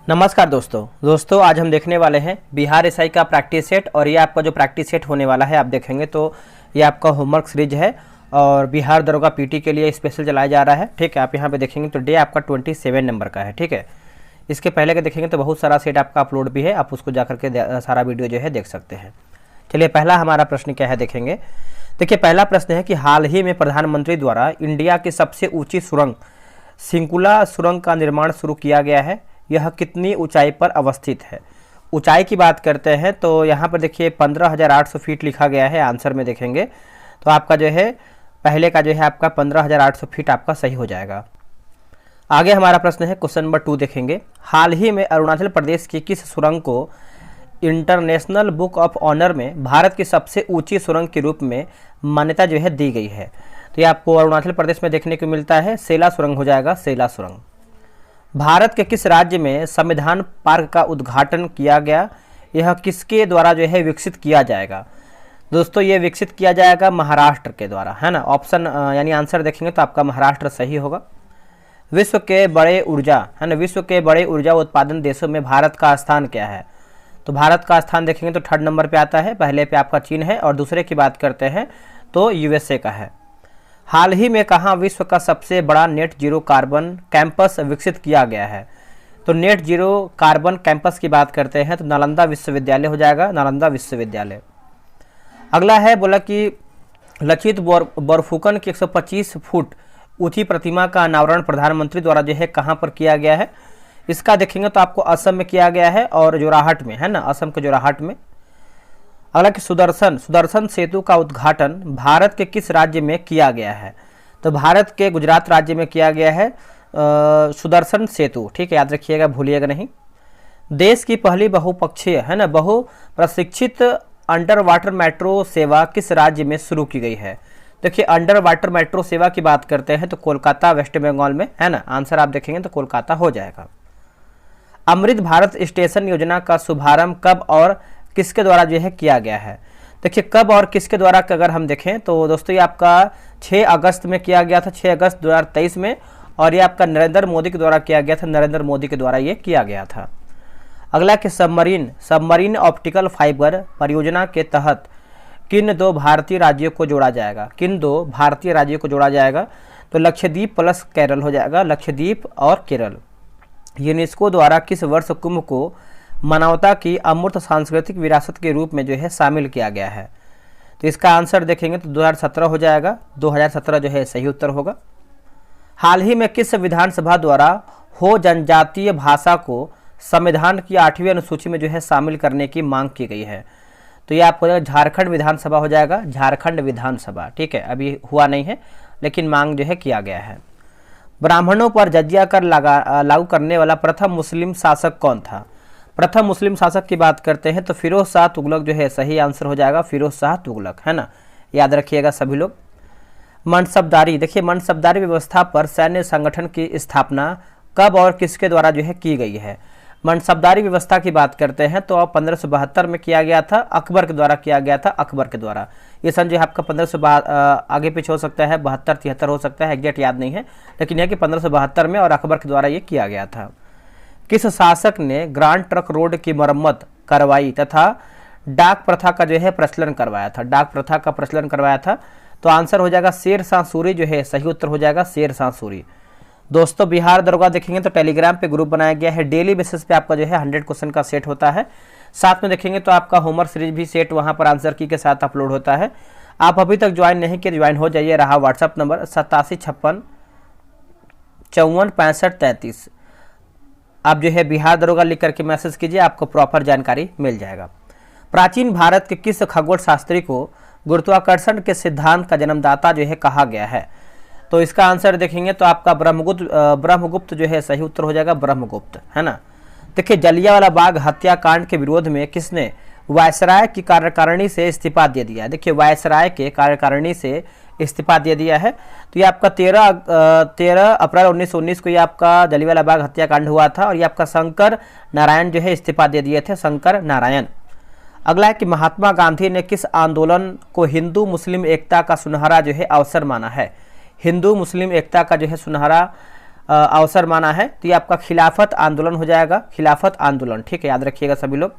नमस्कार दोस्तों आज हम देखने वाले हैं बिहार एसआई का प्रैक्टिस सेट। और ये आपका जो प्रैक्टिस सेट होने वाला है आप देखेंगे तो ये आपका होमवर्क सीरीज है और बिहार दरोगा पीटी के लिए स्पेशल चलाया जा रहा है। ठीक है, आप यहाँ पे देखेंगे तो डे आपका 27 नंबर का है। ठीक है, इसके पहले का देखेंगे तो बहुत सारा सेट आपका अपलोड भी है, आप उसको जाकर के सारा वीडियो जो है देख सकते हैं। चलिए, पहला हमारा प्रश्न क्या है देखेंगे। देखिए, पहला प्रश्न है कि हाल ही में प्रधानमंत्री द्वारा इंडिया की सबसे ऊँची सुरंग सिंकुला सुरंग का निर्माण शुरू किया गया है। यह कितनी ऊंचाई पर अवस्थित है। ऊंचाई की बात करते हैं तो यहाँ पर देखिए 15,800 फीट लिखा गया है। आंसर में देखेंगे तो आपका जो है पहले का जो है आपका 15,800 फीट आपका सही हो जाएगा। आगे हमारा प्रश्न है क्वेश्चन नंबर 2 देखेंगे। हाल ही में अरुणाचल प्रदेश की किस सुरंग को इंटरनेशनल बुक ऑफ ऑनर में भारत की सबसे ऊंची सुरंग के रूप में मान्यता जो है दी गई है। तो ये आपको अरुणाचल प्रदेश में देखने को मिलता है, सेला सुरंग हो जाएगा, सेला सुरंग। भारत के किस राज्य में संविधान पार्क का उद्घाटन किया गया। यह किसके द्वारा जो है विकसित किया जाएगा। दोस्तों ये विकसित किया जाएगा महाराष्ट्र के द्वारा, है ना। ऑप्शन यानी आंसर देखेंगे तो आपका महाराष्ट्र सही होगा। विश्व के बड़े ऊर्जा, है ना, विश्व के बड़े ऊर्जा उत्पादन देशों में भारत का स्थान क्या है। तो भारत का स्थान देखेंगे तो 3rd नंबर पे आता है। पहले पे आपका चीन है और दूसरे की बात करते हैं तो यूएसए का है। हाल ही में कहाँ विश्व का सबसे बड़ा नेट जीरो कार्बन कैंपस विकसित किया गया है। तो नेट जीरो कार्बन कैंपस की बात करते हैं तो नालंदा विश्वविद्यालय हो जाएगा, नालंदा विश्वविद्यालय। अगला है बोला कि लचित बोरफुकन की 125 फुट ऊंची प्रतिमा का अनावरण प्रधानमंत्री द्वारा जो है कहाँ पर किया गया है। इसका देखेंगे तो आपको असम में किया गया है और जोराहट में, है ना, असम के जोराहट में। अगला कि सुदर्शन सेतु का उद्घाटन भारत के किस राज्य में किया गया है। तो भारत के गुजरात राज्य में किया गया है सुदर्शन सेतु। ठीक है, याद रखिएगा, भूलिएगा नहीं। देश की पहली बहुपक्षीय, है ना, बहु प्रशिक्षित अंडर वाटर मेट्रो सेवा किस राज्य में शुरू की गई है। देखिए, अंडर वाटर मेट्रो सेवा की बात करते हैं तो कोलकाता वेस्ट बंगाल में, है ना। आंसर आप देखेंगे तो कोलकाता हो जाएगा। अमृत भारत स्टेशन योजना का शुभारंभ कब और किसके द्वारा जो है किया गया है। देखिए, कब और किसके द्वारा अगर हम देखें तो दोस्तों ये आपका 6 अगस्त में किया गया था, 6 अगस्त 2023 में। और ये आपका नरेंद्र मोदी के द्वारा किया गया था, नरेंद्र मोदी के द्वारा ये किया गया था। अगला कि सबमरीन ऑप्टिकल फाइबर परियोजना के तहत किन 2 भारतीय राज्यों को जोड़ा जाएगा। किन 2 भारतीय राज्यों को जोड़ा जाएगा। तो लक्षद्वीप प्लस केरल हो जाएगा, लक्षद्वीप और केरल। यूनेस्को द्वारा किस वर्ष कुंभ को मानवता की अमूर्त सांस्कृतिक विरासत के रूप में जो है शामिल किया गया है। तो इसका आंसर देखेंगे तो 2017 हो जाएगा, 2017 जो है सही उत्तर होगा। हाल ही में किस विधानसभा द्वारा हो जनजातीय भाषा को संविधान की 8वीं अनुसूची में जो है शामिल करने की मांग की गई है। तो ये आपको झारखंड विधानसभा हो जाएगा, झारखंड विधानसभा। ठीक है, अभी हुआ नहीं है लेकिन मांग जो है किया गया है। ब्राह्मणों पर जजिया कर लागू करने वाला प्रथम मुस्लिम शासक कौन था। प्रथम मुस्लिम शासक की बात करते हैं तो फिरोज शाह तुगलक जो है सही आंसर हो जाएगा, फिरोज शाह तुगलक, है ना, याद रखिएगा सभी लोग। मनसबदारी, देखिए मनसबदारी व्यवस्था पर सैन्य संगठन की स्थापना कब और किसके द्वारा जो है की गई है। मनसबदारी व्यवस्था की बात करते हैं तो 1572 में किया गया था, अकबर के द्वारा किया गया था, अकबर के द्वारा। ये सन जो है आपका 1500 आगे पीछे हो सकता है, 72 73 हो सकता है, एग्जैक्ट याद नहीं है, लेकिन यह कि 1572 में और अकबर के द्वारा ये किया गया था। किस शासक ने ग्रांड ट्रक रोड की मरम्मत करवाई तथा डाक प्रथा का जो है प्रचलन करवाया था, डाक प्रथा का प्रचलन करवाया था। तो आंसर हो जाएगा शेर शाह सूरी जो है सही उत्तर हो जाएगा, शेर शाह सूरी। दोस्तों बिहार दरोगा देखेंगे तो टेलीग्राम पे ग्रुप बनाया गया है, डेली बेसिस पे आपका जो है 100 क्वेश्चन का सेट होता है। साथ में देखेंगे तो आपका होमवर्क सीरीज भी सेट वहां पर आंसर की के साथ अपलोड होता है। आप अभी तक ज्वाइन नहीं किए, ज्वाइन हो जाइए। रहा व्हाट्सअप नंबर 8756 54 65 33। आप जो है बिहार दरोगा लिख करके मैसेज कीजिए, आपको प्रॉपर जानकारी मिल जाएगा। प्राचीन भारत के किस खगोल शास्त्री को गुरुत्वाकर्षण के सिद्धांत का जन्मदाता जो है कहा गया है। तो इसका आंसर देखेंगे तो आपका ब्रह्मगुप्त जो है सही उत्तर हो जाएगा, ब्रह्मगुप्त, है ना। देखिए, जलियांवाला बाग हत्याकांड के विरोध में किसने वायसराय की कार्यकारिणी से इस्तीफा दे दिया। देखिए, वायसराय के कार्यकारिणी से इस्तीफा दे दिया है। तो ये आपका 13 अप्रैल 1919 को ये आपका जलियांवाला बाग हत्याकांड हुआ था और ये आपका शंकर नारायण जो है इस्तीफा दे दिए थे, शंकर नारायण। अगला है कि महात्मा गांधी ने किस आंदोलन को हिंदू मुस्लिम एकता का सुनहरा जो है अवसर माना है। हिंदू मुस्लिम एकता का जो है सुनहरा अवसर माना है, तो ये आपका खिलाफत आंदोलन हो जाएगा, खिलाफत आंदोलन। ठीक है, याद रखिएगा सभी लोग।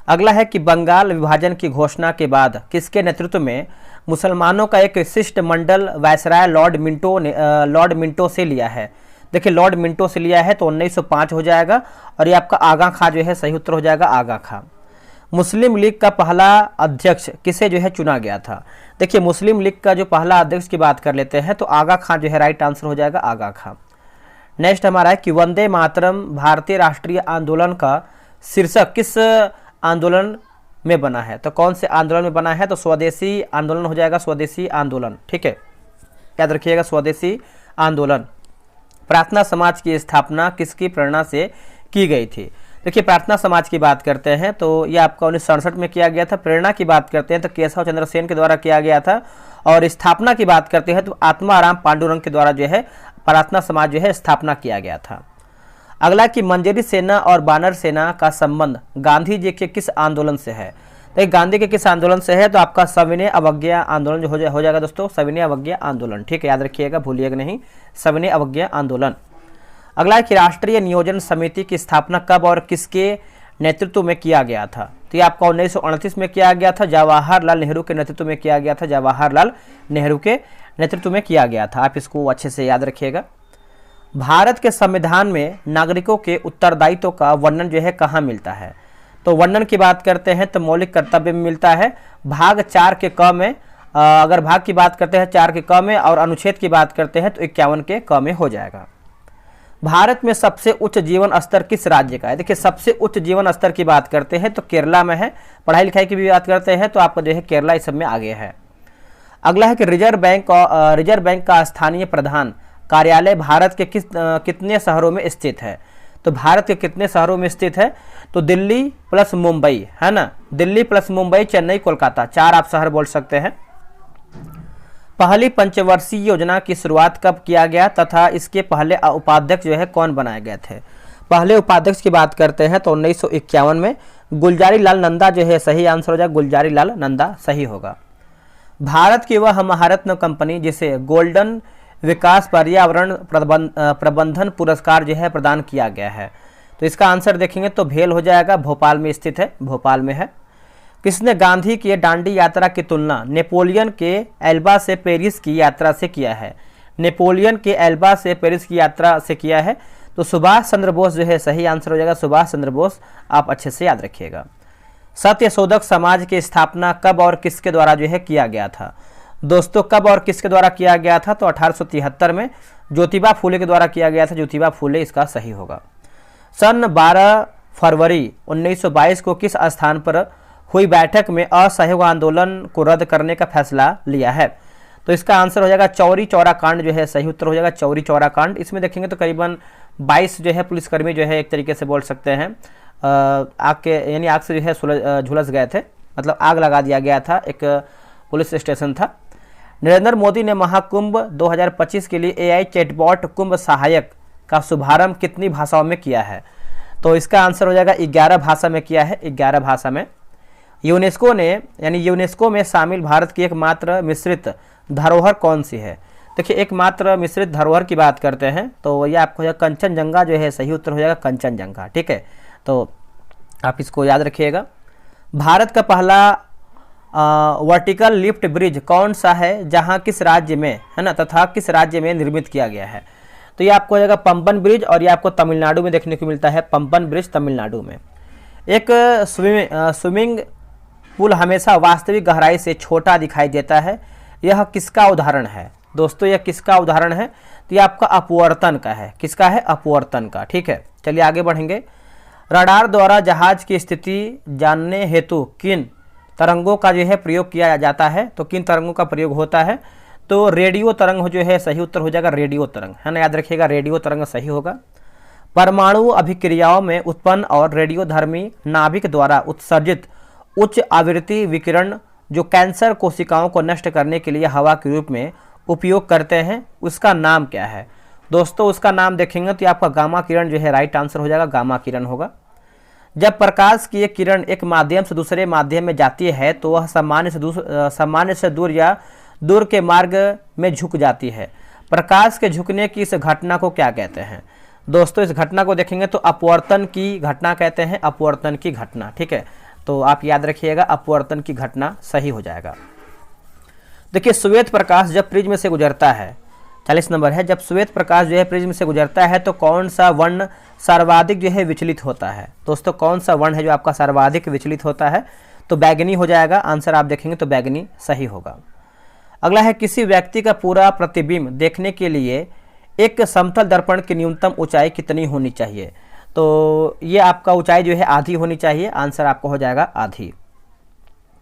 अगला है कि बंगाल विभाजन की घोषणा के बाद किसके नेतृत्व में मुसलमानों का एक शिष्टमंडल वायसराय लॉर्ड मिंटो से लिया है। देखिए लॉर्ड मिंटो से लिया है तो 1905 हो जाएगा, और ये आपका आगा खां जो है सही उत्तर हो जाएगा, आगा खां। मुस्लिम लीग का पहला अध्यक्ष किसे जो है चुना गया था। देखिए मुस्लिम लीग का जो पहला अध्यक्ष की बात कर लेते हैं तो आगा खां जो है राइट आंसर हो जाएगा, आगा खां। नेक्स्ट हमारा है कि वंदे मातरम भारतीय राष्ट्रीय आंदोलन का शीर्षक किस आंदोलन में बना है। तो कौन से आंदोलन में बना है, तो स्वदेशी आंदोलन हो जाएगा, स्वदेशी आंदोलन। ठीक है, याद रखिएगा स्वदेशी आंदोलन। प्रार्थना समाज की स्थापना किसकी प्रेरणा से की गई थी। देखिए प्रार्थना समाज की बात करते हैं तो ये आपका 1967 में किया गया था। प्रेरणा की बात करते हैं तो केशव चंद्र सेन के द्वारा किया गया था, और स्थापना की बात करते हैं तो आत्माराम पांडुरंग के द्वारा जो है प्रार्थना समाज जो है स्थापना किया गया था। अगला कि मंजरी सेना और बानर सेना का संबंध गांधी जी के किस आंदोलन से है। तो गांधी के किस आंदोलन से है, तो आपका सविनय अवज्ञा आंदोलन जो हो जाएगा दोस्तों, सविनय अवज्ञा आंदोलन। ठीक है, याद रखिएगा, भूलिएगा नहीं, सविनय अवज्ञा आंदोलन। अगला है कि राष्ट्रीय नियोजन समिति की स्थापना कब और किसके नेतृत्व में किया गया था। तो ये आपका 1929 में किया गया था, जवाहरलाल नेहरू के नेतृत्व में किया गया था, जवाहरलाल नेहरू के नेतृत्व में किया गया था। आप इसको अच्छे से याद रखिएगा। भारत के संविधान में नागरिकों के उत्तरदायित्व का वर्णन जो है कहाँ मिलता है। तो वर्णन की बात करते हैं तो मौलिक कर्तव्य में मिलता है, भाग 4 के क में। अगर भाग की बात करते हैं 4 के क में, और अनुच्छेद की बात करते हैं तो 51 के क में हो जाएगा। भारत में सबसे उच्च जीवन स्तर किस राज्य का है। देखिए सबसे उच्च जीवन स्तर की बात करते हैं तो केरला में है। पढ़ाई लिखाई की भी बात करते हैं तो आपका जो है केरला इस सब में आगे है। अगला है कि रिजर्व बैंक का स्थानीय प्रधान कार्यालय भारत के कितने शहरों में स्थित है। तो भारत के कितने शहरों में स्थित है, तो दिल्ली प्लस मुंबई है ना, दिल्ली प्लस मुंबई, चेन्नई, कोलकाता, 4 आप शहर बोल सकते हैं। पहली पंचवर्षीय योजना की शुरुआत कब किया गया तथा इसके पहले उपाध्यक्ष जो है कौन बनाए गए थे। पहले उपाध्यक्ष की बात करते हैं तो 1951 में गुलजारी लाल नंदा जो है सही आंसर हो जाएगा, गुलजारी लाल नंदा सही होगा। भारत की वह महारत्न कंपनी जिसे गोल्डन विकास पर्यावरण प्रबंधन पुरस्कार जो है प्रदान किया गया है। तो इसका आंसर देखेंगे तो भेल हो जाएगा, भोपाल में स्थित है, भोपाल में है। किसने गांधी की दांडी यात्रा की तुलना नेपोलियन के एल्बा से पेरिस की यात्रा से किया है। नेपोलियन के एल्बा से पेरिस की यात्रा से किया है, तो सुभाष चंद्र बोस जो है सही आंसर हो जाएगा, सुभाष चंद्र बोस। आप अच्छे से याद रखिएगा। सत्यशोधक समाज की स्थापना कब और किसके द्वारा जो है किया गया था। दोस्तों कब और किसके द्वारा किया गया था, तो 1873 में ज्योतिबा फूले के द्वारा किया गया था, ज्योतिबा फूले इसका सही होगा। सन 12 फरवरी 1922 को किस स्थान पर हुई बैठक में असहयोग आंदोलन को रद्द करने का फैसला लिया है। तो इसका आंसर हो जाएगा चौरी चौरा कांड जो है सही उत्तर हो जाएगा, चौरी चौरा कांड। इसमें देखेंगे तो करीबन 22 जो है पुलिसकर्मी जो है एक तरीके से बोल सकते हैं आग के यानी आग से जो है झुलस गए थे, मतलब आग लगा दिया गया था, एक पुलिस स्टेशन था। नरेंद्र मोदी ने महाकुंभ 2025 के लिए AI चैटबॉट कुंभ सहायक का शुभारंभ कितनी भाषाओं में किया है। तो इसका आंसर हो जाएगा 11 भाषा में किया है, 11 भाषा में। यूनेस्को में शामिल भारत की एकमात्र मिश्रित धरोहर कौन सी है। देखिए एकमात्र मिश्रित धरोहर की बात करते हैं तो यह आपको कंचनजंगा जो है सही उत्तर हो जाएगा, कंचनजंगा। ठीक है, तो आप इसको याद रखिएगा। भारत का पहला वर्टिकल लिफ्ट ब्रिज कौन सा है, जहां किस राज्य में है ना, तथा किस राज्य में निर्मित किया गया है। तो ये आपको हो जाएगा पंपन ब्रिज, और ये आपको तमिलनाडु में देखने को मिलता है, पंपन ब्रिज तमिलनाडु में। एक स्विमिंग पुल हमेशा वास्तविक गहराई से छोटा दिखाई देता है, यह किसका उदाहरण है। दोस्तों यह किसका उदाहरण है, तो ये आपका अपवर्तन का है। किसका है, अपवर्तन का। ठीक है, चलिए आगे बढ़ेंगे। रडार द्वारा जहाज की स्थिति जानने हेतु किन तरंगों का जो है प्रयोग किया जाता है। तो किन तरंगों का प्रयोग होता है, तो रेडियो तरंग जो है सही उत्तर हो जाएगा, रेडियो तरंग है ना, याद रखिएगा, रेडियो तरंग सही होगा। परमाणु अभिक्रियाओं में उत्पन्न और रेडियोधर्मी नाभिक द्वारा उत्सर्जित उच्च आवृत्ति विकिरण जो कैंसर कोशिकाओं को नष्ट करने के लिए हवा के रूप में उपयोग करते हैं, उसका नाम क्या है। दोस्तों उसका नाम देखेंगे तो आपका गामा किरण जो है राइट आंसर हो जाएगा, गामा किरण होगा। जब प्रकाश की एक किरण एक माध्यम से दूसरे माध्यम में जाती है तो वह सामान्य से दूर या दूर के मार्ग में झुक जाती है। प्रकाश के झुकने की इस घटना को क्या कहते हैं? दोस्तों इस घटना को देखेंगे तो अपवर्तन की घटना कहते हैं, अपवर्तन की घटना। ठीक है, तो आप याद रखिएगा अपवर्तन की घटना सही हो जाएगा। देखिए श्वेत प्रकाश जब प्रिज्म से गुजरता है, 40 नंबर है, जब श्वेत प्रकाश जो है प्रिज्म से गुजरता है तो कौन सा वर्ण सर्वाधिक जो है विचलित होता है? दोस्तों कौन सा वर्ण है जो आपका सर्वाधिक विचलित होता है? तो बैगनी हो जाएगा। आंसर आप देखेंगे तो बैगनी सही होगा। अगला है किसी व्यक्ति का पूरा प्रतिबिंब देखने के लिए एक समतल दर्पण की न्यूनतम ऊंचाई कितनी होनी चाहिए? तो ये आपका ऊंचाई जो है आधी होनी चाहिए। आंसर आपका हो जाएगा आधी।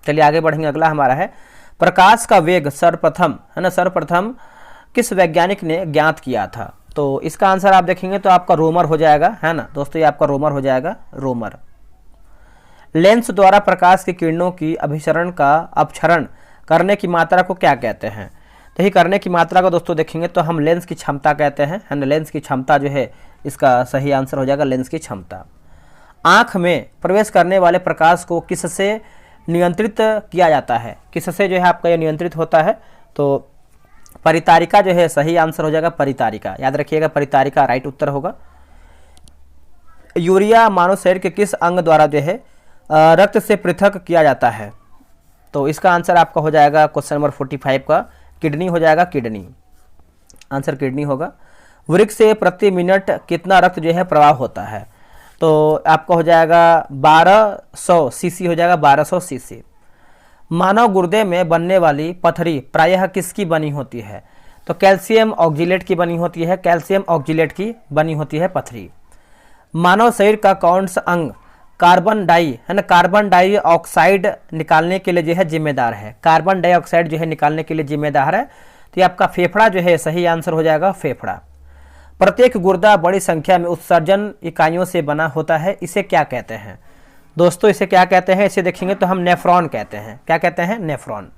चलिए आगे बढ़ेंगे। अगला हमारा है प्रकाश का वेग सर्वप्रथम, है ना, सर्वप्रथम किस वैज्ञानिक ने ज्ञात किया था? तो इसका आंसर आप देखेंगे तो आपका रोमर हो जाएगा, है ना दोस्तों, ये आपका रोमर हो जाएगा, रोमर। लेंस द्वारा प्रकाश की किरणों की अभिसरण का अपक्षरण करने की मात्रा को क्या कहते हैं? तो ये करने की मात्रा को दोस्तों देखेंगे तो हम लेंस की क्षमता कहते हैं, है ना, लेंस की क्षमता जो है इसका सही आंसर हो जाएगा लेंस की क्षमता। आँख में प्रवेश करने वाले प्रकाश को किससे नियंत्रित किया जाता है? किससे जो है आपका ये नियंत्रित होता है? तो परितारिका जो है सही आंसर हो जाएगा, परितारिका। याद रखिएगा परितारिका राइट उत्तर होगा। यूरिया मानव शरीर के किस अंग द्वारा जो है रक्त से पृथक किया जाता है? तो इसका आंसर आपका हो जाएगा क्वेश्चन नंबर 45 का किडनी हो जाएगा, किडनी। आंसर किडनी होगा। वृक्क से प्रति मिनट कितना रक्त जो है प्रवाह होता है? तो आपका हो जाएगा 1200 सीसी हो जाएगा, 1200 सीसी। मानव गुर्दे में बनने वाली पथरी प्रायः किसकी बनी होती है? तो कैल्शियम ऑक्जिलेट की बनी होती है, कैल्शियम ऑक्जिलेट की बनी होती है पथरी। मानव शरीर का कौन सा अंग कार्बन डाइऑक्साइड निकालने के लिए जो है जिम्मेदार है? कार्बन डाइऑक्साइड जो है निकालने के लिए जिम्मेदार है, तो ये आपका फेफड़ा जो है सही आंसर हो जाएगा, फेफड़ा। प्रत्येक गुर्दा बड़ी संख्या में उत्सर्जन इकाइयों से बना होता है, इसे क्या कहते हैं? दोस्तों इसे क्या कहते हैं? इसे देखेंगे तो हम नेफ्रॉन कहते हैं। क्या कहते हैं? नेफ्रॉन।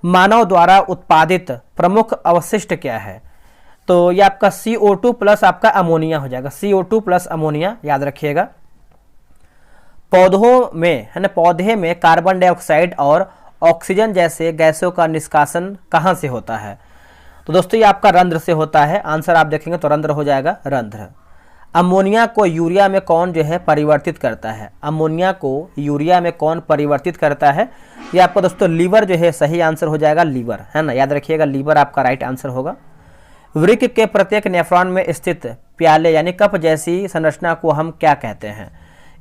मानव द्वारा उत्पादित प्रमुख अवशिष्ट क्या है? तो ये आपका CO2 प्लस आपका अमोनिया हो जाएगा, CO2 प्लस अमोनिया, याद रखिएगा। पौधों में, है ना, पौधे में कार्बन डाइऑक्साइड और ऑक्सीजन जैसे गैसों का निष्कासन कहाँ से होता है? तो दोस्तों ये आपका रंध्र से होता है। आंसर आप देखेंगे तो रंध्र हो जाएगा, रंध्र। अमोनिया को यूरिया में कौन जो है परिवर्तित करता है? अमोनिया को यूरिया में कौन परिवर्तित करता है? ये आपका दोस्तों लीवर जो है सही आंसर हो जाएगा, लीवर, है ना, याद रखिएगा लीवर आपका राइट आंसर होगा। वृक्क के प्रत्येक नेफ्रॉन में स्थित प्याले यानी कप जैसी संरचना को हम क्या कहते हैं?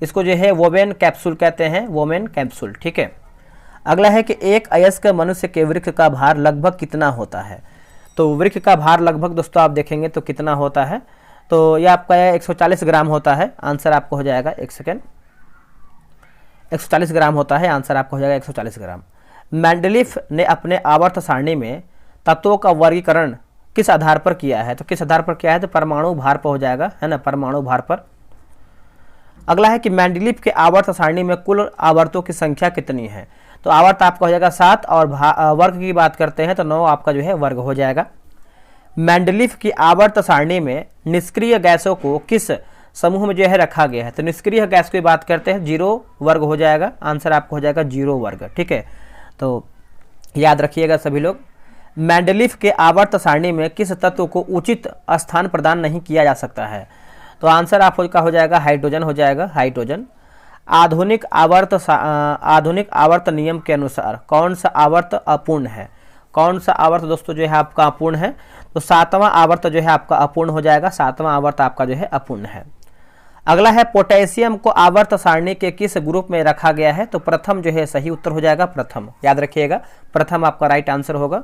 इसको जो है वोमेन कैप्सूल कहते हैं, वोमेन कैप्सूल। ठीक है। अगला है कि एक अयस्क मनुष्य के वृक्क का भार लगभग कितना होता है? तो वृक्क का भार लगभग दोस्तों आप देखेंगे तो कितना होता है? तो यह आपका 140 ग्राम होता है। आंसर आपको हो जाएगा, एक सेकेंड, 140 ग्राम होता है। आंसर आपको हो जाएगा 140 ग्राम। मेंडलीफ ने अपने आवर्त सारणी में तत्वों का वर्गीकरण किस आधार पर किया है? तो किस आधार पर किया है? तो परमाणु भार पर हो जाएगा, है ना, परमाणु भार पर। अगला है कि मेंडलीफ के आवर्त सारणी में कुल आवर्तों की संख्या कितनी है? तो आवर्त आपका हो जाएगा 7 और वर्ग की बात करते हैं तो 9 आपका जो है वर्ग हो जाएगा। मेंडलीफ की आवर्त सारणी में निष्क्रिय गैसों को किस समूह में जो है रखा गया है? तो निष्क्रिय गैस की बात करते हैं 0 वर्ग हो जाएगा। आंसर आपको हो जाएगा 0 वर्ग। ठीक है, तो याद रखिएगा सभी लोग। मेंडलीफ के आवर्त सारणी में किस तत्व को उचित स्थान प्रदान नहीं किया जा सकता है? तो आंसर आपका हो जाएगा हाइड्रोजन हो जाएगा, हाइड्रोजन। आधुनिक आवर्त नियम के अनुसार कौन सा आवर्त अपूर्ण है? कौन सा आवर्त दोस्तों जो है आपका अपूर्ण है? तो 7वां आवर्त जो है आपका अपूर्ण हो जाएगा, 7वां आवर्त आपका जो है अपूर्ण है। अगला है पोटेशियम को आवर्त सारणी के किस ग्रुप में रखा गया है? तो प्रथम जो है सही उत्तर हो जाएगा, प्रथम, याद रखिएगा प्रथम आपका राइट आंसर होगा।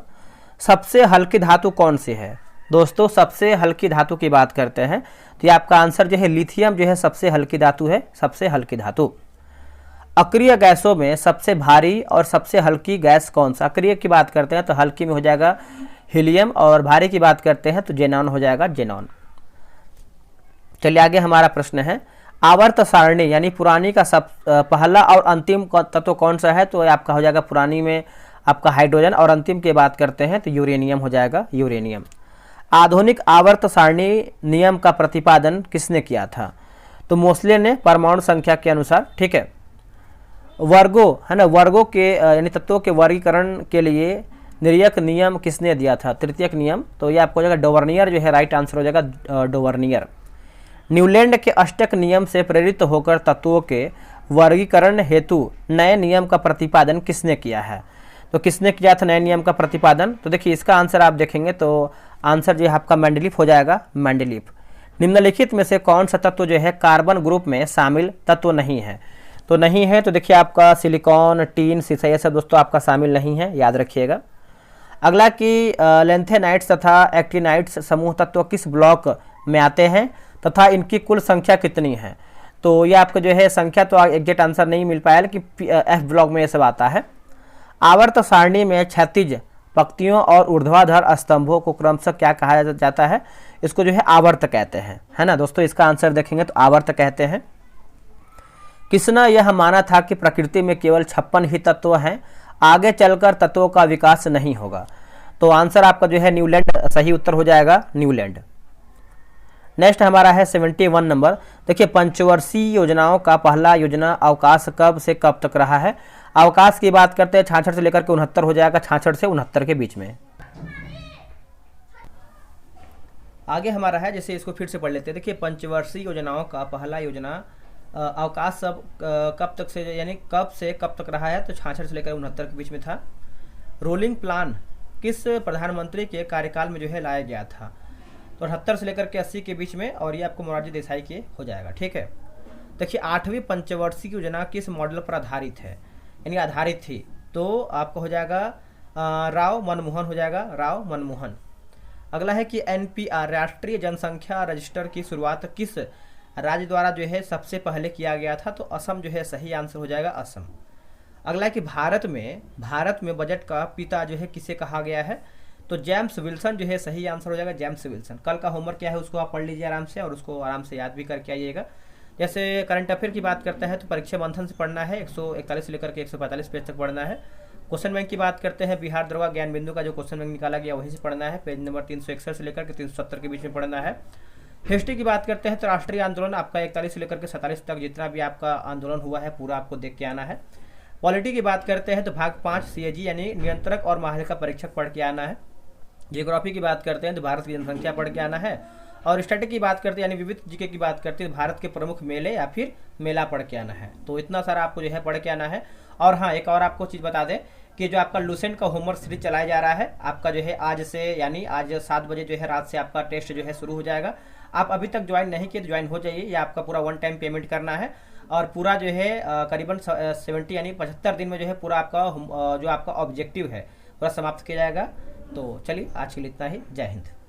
सबसे हल्की धातु कौन सी है? दोस्तों सबसे हल्की धातु की बात करते हैं तो ये आपका आंसर जो है लिथियम जो है सबसे हल्की धातु है, सबसे हल्की धातु। अक्रिय गैसों में सबसे भारी और सबसे हल्की गैस कौन सा? अक्रिय की बात करते हैं तो हल्की में हो जाएगा हीलियम और भारी की बात करते हैं तो जेनॉन हो जाएगा, जेनॉन। चलिए आगे हमारा प्रश्न है आवर्त सारणी यानी पुरानी का सब पहला और अंतिम तत्व कौन सा है? तो आपका हो जाएगा पुरानी में आपका हाइड्रोजन और अंतिम की बात करते हैं तो यूरेनियम हो जाएगा, यूरेनियम। आधुनिक आवर्त सारणी नियम का प्रतिपादन किसने किया था? तो मोसले ने परमाणु संख्या के अनुसार। ठीक है, वर्गों, है ना, वर्गों के यानी तत्वों के वर्गीकरण के लिए निर्यक नियम किसने दिया था? तृतीयक नियम, तो ये आपको हो जाएगा डोवर्नियर जो है राइट आंसर हो जाएगा डोवर्नियर। न्यूलैंड के अष्टक नियम से प्रेरित होकर तत्वों के वर्गीकरण हेतु नए नियम का प्रतिपादन किसने किया है? तो किसने किया था नए नियम का प्रतिपादन? तो देखिए इसका आंसर आप देखेंगे तो आंसर जो है आपका मेंडलीफ हो जाएगा, मेंडलीफ। निम्नलिखित में से कौन सा तत्व जो है कार्बन ग्रुप में शामिल तत्व नहीं है? तो नहीं है तो देखिए आपका सिलिकॉन, टीन, सीसा, ये सब दोस्तों आपका शामिल नहीं है, याद रखिएगा। अगला कि लेंथेनाइट्स तथा एक्टिनाइट्स समूह तत्व किस ब्लॉक में आते हैं तथा इनकी कुल संख्या कितनी है? तो ये आपका जो है संख्या तो एग्जैक्ट आंसर नहीं मिल पाया, लेकिन एफ ब्लॉक में ये सब आता है। आवर्त सारणी में क्षैतिज पंक्तियों और ऊर्ध्वाधर स्तंभों को क्रमशः क्या कहा जाता है? इसको जो है आवर्त कहते हैं, है ना दोस्तों। इसका आंसर देखेंगे तो आवर्त कहते हैं। किसने यह माना था कि प्रकृति में केवल 56 ही तत्व हैं, आगे चलकर तत्वों का विकास नहीं होगा? तो आंसर आपका जो है न्यूलैंड सही उत्तर हो जाएगा, न्यूलैंड। नेक्स्ट हमारा है 71 नंबर। देखिए पंचवर्षीय योजनाओं का पहला योजना अवकाश कब से कब तक रहा है? अवकाश की बात करते हैं 66 से लेकर के 69 हो जाएगा, 66 से 69 के बीच में। आगे हमारा है, जैसे इसको फिर से पढ़ लेते हैं। देखिए पंचवर्षीय योजनाओं का पहला योजना अवकाश सब कब तक से यानी कब से कब तक रहा है? तो 66 से लेकर 69 के बीच में था। रोलिंग प्लान किस प्रधानमंत्री के कार्यकाल में जो है लाया गया था? तो 78 से लेकर के 80 के बीच में, और ये आपको मोरारजी देसाई के हो जाएगा, ठीक है। देखिए 8वीं पंचवर्षीय योजना किस मॉडल पर आधारित है यानी आधारित थी? तो आपको हो जाएगा राव मनमोहन हो जाएगा, राव मनमोहन। अगला है कि एनपीआर राष्ट्रीय जनसंख्या रजिस्टर की शुरुआत किस राज्य द्वारा जो है सबसे पहले किया गया था? तो असम जो है सही आंसर हो जाएगा, असम। अगला है कि भारत में बजट का पिता जो है किसे कहा गया है? तो जेम्स विल्सन जो है सही आंसर हो जाएगा, जेम्स विल्सन। कल का होमवर्क क्या है उसको आप पढ़ लीजिए आराम से, और उसको आराम से याद भी करके आइएगा। जैसे करंट अफेयर की बात करते हैं तो परीक्षा बंधन से पढ़ना है, 141 से लेकर के 145 पेज तक पढ़ना है। क्वेश्चन बैंक की बात करते हैं, बिहार दरोगा ज्ञान बिंदु का जो क्वेश्चन बैंक निकाला गया वहीं से पढ़ना है, पेज नंबर 361 से लेकर के 370 के बीच में पढ़ना है। हिस्ट्री की बात करते हैं तो राष्ट्रीय आंदोलन आपका 41 से लेकर के 47 तक जितना भी आपका आंदोलन हुआ है पूरा आपको देख के आना है। पॉलिटी की बात करते हैं तो भाग 5 सीएजी यानी नियंत्रक और महालेखा परीक्षक पढ़ के आना है। जियोग्राफी की बात करते हैं तो भारत की जनसंख्या पढ़ के आना है। और स्टैटिक की बात करते हैं यानी विविध जीके की बात करते हैं तो भारत के प्रमुख मेले या फिर मेला पढ़ के आना है। तो इतना सारा आपको जो है पढ़ के आना है। और हाँ, एक और आपको चीज़ बता दें कि जो आपका लूसेंट का होमवर्क सीरीज चलाया जा रहा है आपका जो है आज से यानी आज 7 बजे जो है रात से आपका टेस्ट जो है शुरू हो जाएगा। आप अभी तक ज्वाइन नहीं किए तो ज्वाइन हो जाइए, या आपका पूरा 1 टाइम पेमेंट करना है और पूरा जो है करीबन 70 यानी 75 दिन में जो है पूरा आपका जो आपका ऑब्जेक्टिव है पूरा समाप्त किया जाएगा। तो चलिए आज के लिए इतना ही, जय हिंद।